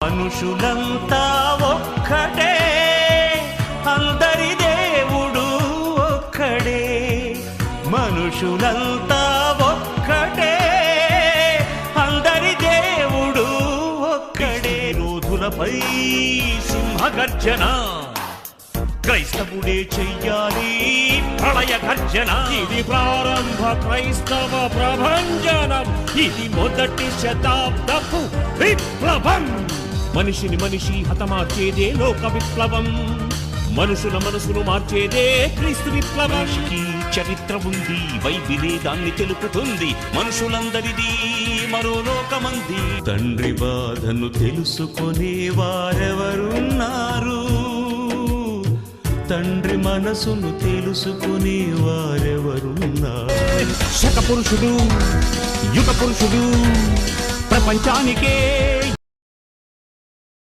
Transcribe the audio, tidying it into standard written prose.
మనుషులంతా ఒక్కటే, అందరి దేవుడు ఒక్కడే. మనుషులంతా ఒక్కటే, అందరి దేవుడు ఒక్కడే. రోధులపై సింహగర్జన, క్రైస్తవుడే చెయ్యాలి ప్రళయ గర్జన. ఇది ప్రారంభ క్రైస్తవ ప్రభంజనం, ఇది మొదటి శతాబ్దపు విప్లవం. మనిషిని మనిషి హతమార్చేదే లోక విప్లవం, మనుషుల మనసును మార్చేదే క్రీస్తు విప్లవం. చరిత్ర ఉంది, బైబిలే దాన్ని తెలుపుతుంది. మనుషులందరిది మరో లోకమంది. తండ్రి బాధను తెలుసుకునే వారెవరున్నారు? తండ్రి మనసును తెలుసుకునే వారెవరున్నారు? శక పురుషుడు, యుగ పురుషుడు, ప్రపంచానికే